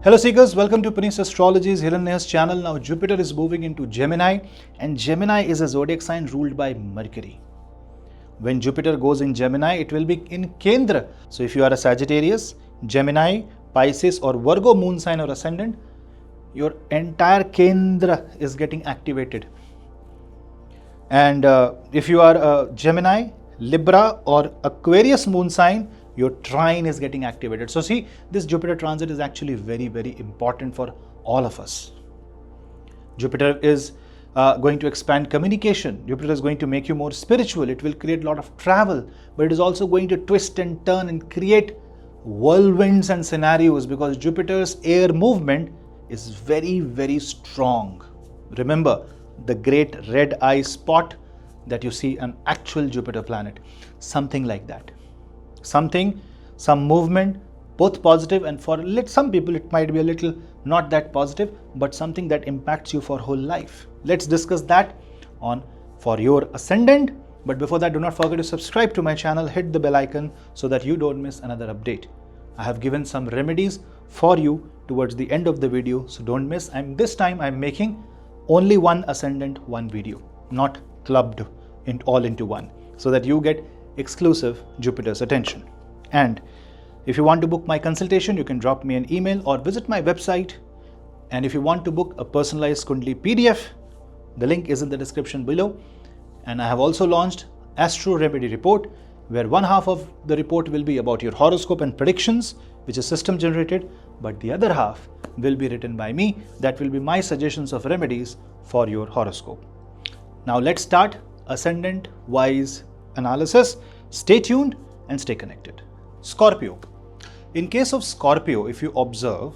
Hello seekers, welcome to Punneits Astrology's Hiranyahasta channel. Now Jupiter is moving into Gemini, and Gemini is a zodiac sign ruled by Mercury. When Jupiter goes in Gemini, it will be in Kendra. So if you are a Sagittarius, Gemini, Pisces or Virgo moon sign or ascendant, your entire Kendra is getting activated. And if you are a Gemini, Libra or Aquarius moon sign, your trine is getting activated. So see, this Jupiter transit is actually very, very important for all of us. Jupiter is going to expand communication. Jupiter is going to make you more spiritual. It will create a lot of travel, but it is also going to twist and turn and create whirlwinds and scenarios because Jupiter's air movement is very, very strong. Remember the great red eye spot that you see an actual Jupiter planet, something like that. Some movement, both positive, and for some people it might be a little not that positive, but something that impacts you for whole life. Let's discuss that for your ascendant. But before that, do not forget to subscribe to my channel, hit the bell icon so that you don't miss another update. I have given some remedies for you towards the end of the video, so don't miss. This time I'm making only one ascendant, one video, not clubbed all into one, so that you get exclusive Jupiter's attention. And if you want to book my consultation, you can drop me an email or visit my website. And if you want to book a personalized Kundali PDF, the link is in the description below. And I have also launched Astro Remedy Report, where one half of the report will be about your horoscope and predictions, which is system generated, but the other half will be written by me. That will be my suggestions of remedies for your horoscope. Now let's start ascendant wise analysis. Stay tuned and stay connected. Scorpio. In case of Scorpio, if you observe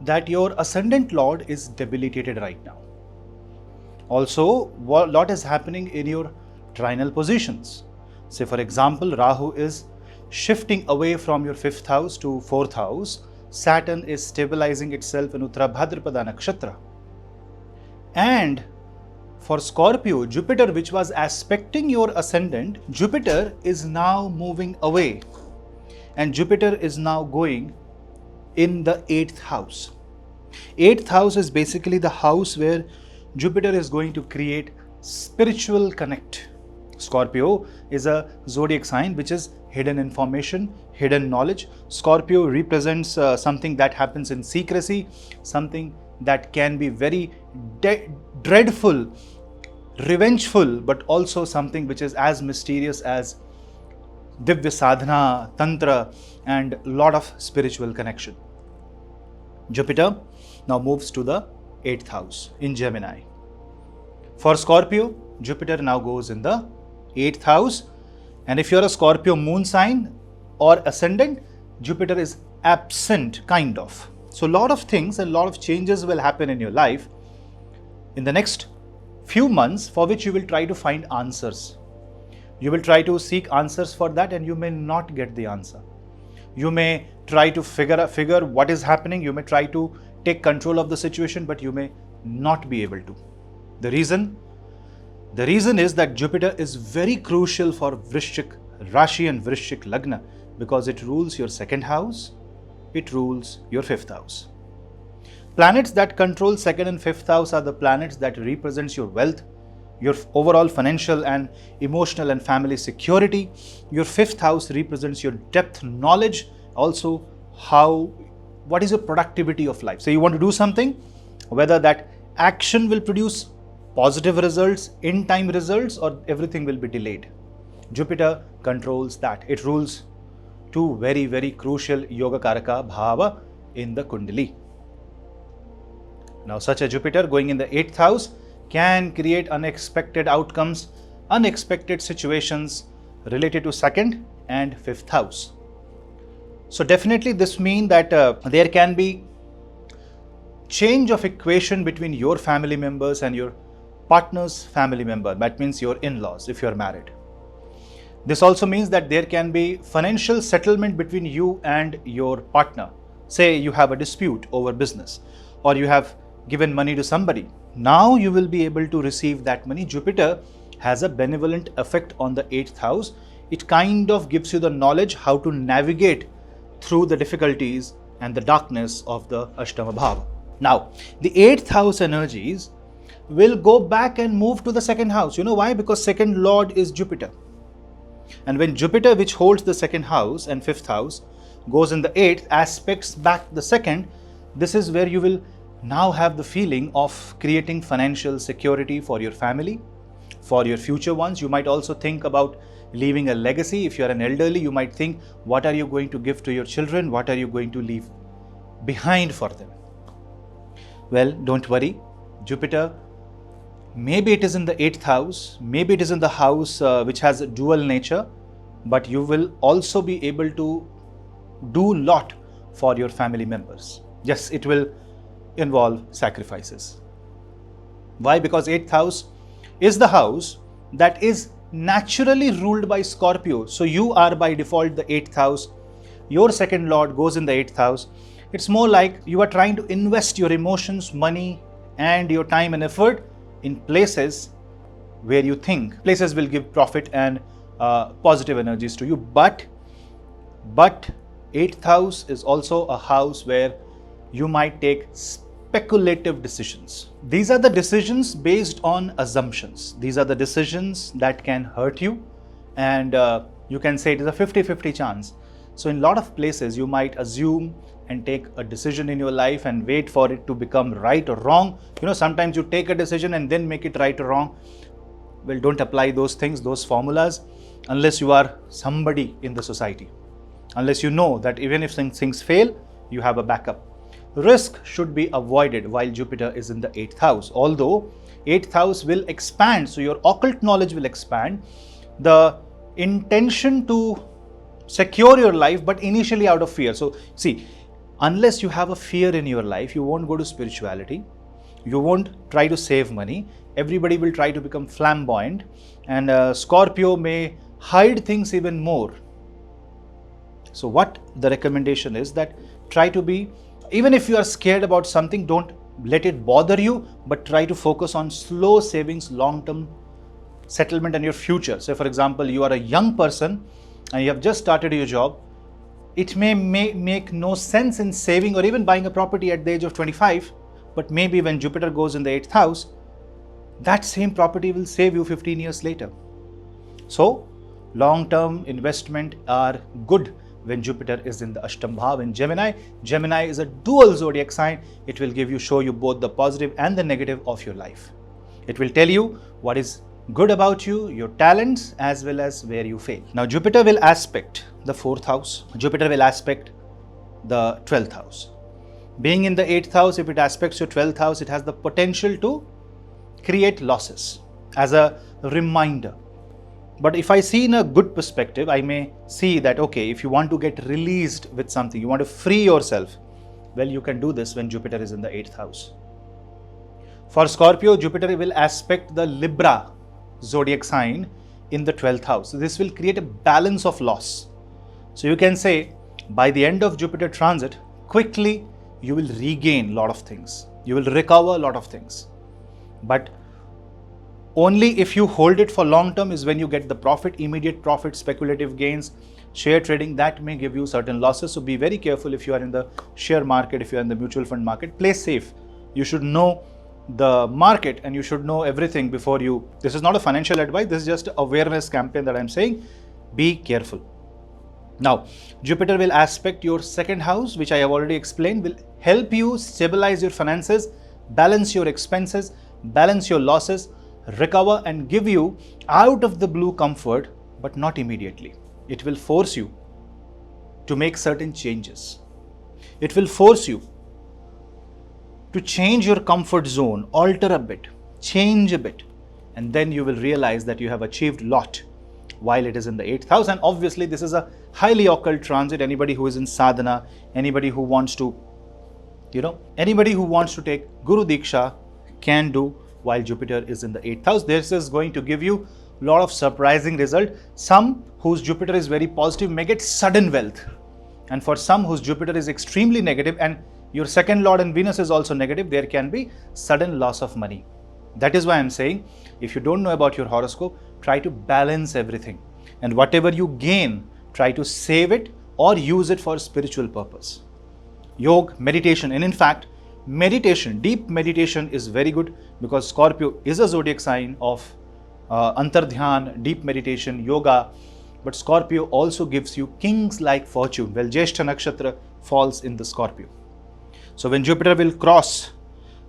that your ascendant lord is debilitated right now. Also, a lot is happening in your trinal positions. Say for example, Rahu is shifting away from your 5th house to 4th house. Saturn is stabilizing itself in Uttara Bhadrapada Nakshatra. And for Scorpio, Jupiter, which was aspecting your ascendant, Jupiter is now moving away. And Jupiter is now going in the 8th house. 8th house is basically the house where Jupiter is going to create spiritual connect. Scorpio is a zodiac sign which is hidden information, hidden knowledge. Scorpio represents something that happens in secrecy, something that can be very dreadful, revengeful, but also something which is as mysterious as Divya Sadhana, Tantra, and a lot of spiritual connection. Jupiter now moves to the 8th house in Gemini. For Scorpio, Jupiter now goes in the 8th house. And if you're a Scorpio moon sign or ascendant, Jupiter is absent, kind of. So a lot of things and a lot of changes will happen in your life in the next few months, for which you will try to find answers. You will try to seek answers for that, and you may not get the answer. You may try to figure what is happening. You may try to take control of the situation, but you may not be able to. The reason is that Jupiter is very crucial for Vrishchik Rashi and Vrishchik Lagna, because it rules your 2nd house, it rules your 5th house. Planets that control 2nd and 5th house are the planets that represents your wealth, your overall financial and emotional and family security. Your 5th house represents your depth knowledge, also what is your productivity of life. So you want to do something, whether that action will produce positive results, in time results, or everything will be delayed. Jupiter controls that. It rules 2 very, very crucial Yoga Karaka Bhava in the Kundali. Now such a Jupiter going in the 8th house can create unexpected outcomes, unexpected situations related to 2nd and 5th house. So definitely this means that there can be change of equation between your family members and your partner's family member. That means your in-laws if you are married. This also means that there can be financial settlement between you and your partner. Say you have a dispute over business, or you have given money to somebody. Now you will be able to receive that money. Jupiter has a benevolent effect on the 8th house. It kind of gives you the knowledge how to navigate through the difficulties and the darkness of the Ashtama Bhava. Now, the 8th house energies will go back and move to the 2nd house. You know why? Because 2nd lord is Jupiter. And when Jupiter, which holds the 2nd house and 5th house, goes in the 8th, aspects back the 2nd, this is where you will now have the feeling of creating financial security for your family, for your future ones. You might also think about leaving a legacy. If you are an elderly, you might think, what are you going to give to your children? What are you going to leave behind for them? Well, don't worry. Jupiter, maybe it is in the 8th house, maybe it is in the house which has a dual nature, but you will also be able to do a lot for your family members. Yes, it will involve sacrifices. Why? Because 8th house is the house that is naturally ruled by Scorpio. So you are by default the 8th house. Your 2nd lord goes in the 8th house. It's more like you are trying to invest your emotions, money, and your time and effort in places where you think places will give profit and positive energies to you. But 8th house is also a house where you might take speculative decisions. These are the decisions based on assumptions. These are the decisions that can hurt you, and you can say it is a 50-50 chance. So in a lot of places you might assume and take a decision in your life and wait for it to become right or wrong. You know, sometimes you take a decision and then make it right or wrong. Well, don't apply those things, those formulas, unless you are somebody in the society. Unless you know that even if things fail, you have a backup. Risk should be avoided while Jupiter is in the 8th house. Although 8th house will expand, so your occult knowledge will expand. The intention to secure your life, but initially out of fear. So see, unless you have a fear in your life, you won't go to spirituality. You won't try to save money. Everybody will try to become flamboyant, and Scorpio may hide things even more. So what the recommendation is that try to be, even if you are scared about something, don't let it bother you, but try to focus on slow savings, long-term settlement and your future. So for example, you are a young person and you have just started your job. It may make no sense in saving or even buying a property at the age of 25, but maybe when Jupiter goes in the 8th house, that same property will save you 15 years later. So long-term investment are good when Jupiter is in the Ashtam Bhav in Gemini. Gemini is a dual zodiac sign. It will show you both the positive and the negative of your life. It will tell you what is good about you, your talents, as well as where you fail. Now Jupiter will aspect the 4th house. Jupiter will aspect the 12th house. Being in the 8th house, if it aspects your 12th house, it has the potential to create losses as a reminder. But if I see in a good perspective, I may see that, okay, if you want to get released with something, you want to free yourself, well, you can do this when Jupiter is in the 8th house. For Scorpio, Jupiter will aspect the Libra zodiac sign in the 12th house. So this will create a balance of loss. So you can say by the end of Jupiter transit, quickly you will regain a lot of things. You will recover a lot of things. But only if you hold it for long term is when you get the profit, immediate profit, speculative gains, share trading, that may give you certain losses. So be very careful if you are in the share market, if you are in the mutual fund market, play safe. You should know the market and you should know everything before you. This is not a financial advice, this is just an awareness campaign that I'm saying. Be careful. Now, Jupiter will aspect your 2nd house, which I have already explained, will help you stabilize your finances, balance your expenses, balance your losses, recover and give you out of the blue comfort, but not immediately. It will force you to make certain changes. It will force you to change your comfort zone, alter a bit, change a bit, and then you will realize that you have achieved a lot while it is in the 8th house. And obviously this is a highly occult transit. Anybody who is in sadhana, anybody who wants to, anybody who wants to take Guru Diksha can do while Jupiter is in the 8th house. This is going to give you a lot of surprising result. Some whose Jupiter is very positive may get sudden wealth. And for some whose Jupiter is extremely negative and your 2nd lord and Venus is also negative, there can be sudden loss of money. That is why I'm saying, if you don't know about your horoscope, try to balance everything. And whatever you gain, try to save it or use it for spiritual purpose. Yoga, meditation, and in fact, meditation, deep meditation is very good because Scorpio is a zodiac sign of antardhyan, deep meditation, yoga. But Scorpio also gives you kings-like fortune. Well, Jyeshtha Nakshatra falls in the Scorpio. So when Jupiter will cross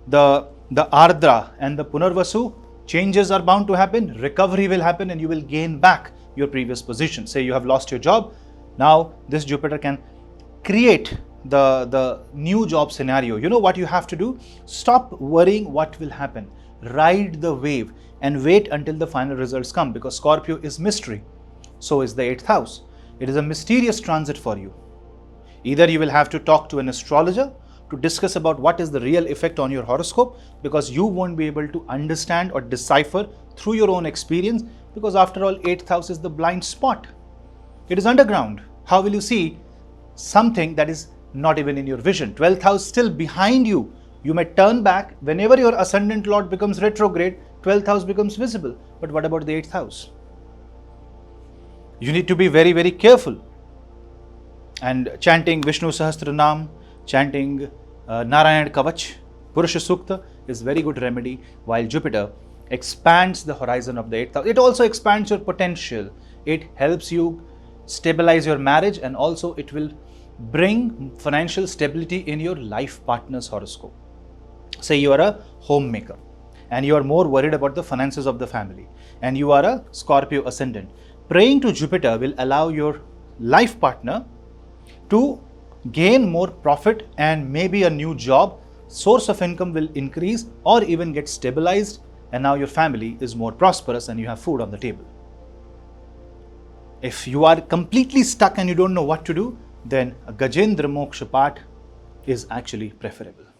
the Ardra and the Punarvasu, changes are bound to happen, recovery will happen, and you will gain back your previous position. Say you have lost your job, now this Jupiter can create the new job scenario. You know what you have to do? Stop worrying what will happen. Ride the wave and wait until the final results come, because Scorpio is mystery. So is the 8th house. It is a mysterious transit for you. Either you will have to talk to an astrologer to discuss about what is the real effect on your horoscope, because you won't be able to understand or decipher through your own experience, because after all, 8th house is the blind spot. It is underground. How will you see something that is not even in your vision? 12th house still behind you. You may turn back. Whenever your ascendant lord becomes retrograde, 12th house becomes visible. But what about the 8th house? You need to be very, very careful. And chanting Vishnu Sahasranam, chanting Narayan Kavach, Purusha Sukta is very good remedy, while Jupiter expands the horizon of the 8th house. It also expands your potential. It helps you stabilize your marriage, and also it will bring financial stability in your life partner's horoscope. Say you are a homemaker and you are more worried about the finances of the family, and you are a Scorpio ascendant. Praying to Jupiter will allow your life partner to gain more profit and maybe a new job, source of income will increase or even get stabilized, and now your family is more prosperous and you have food on the table. If you are completely stuck and you don't know what to do, then a Gajendra Moksha Path is actually preferable.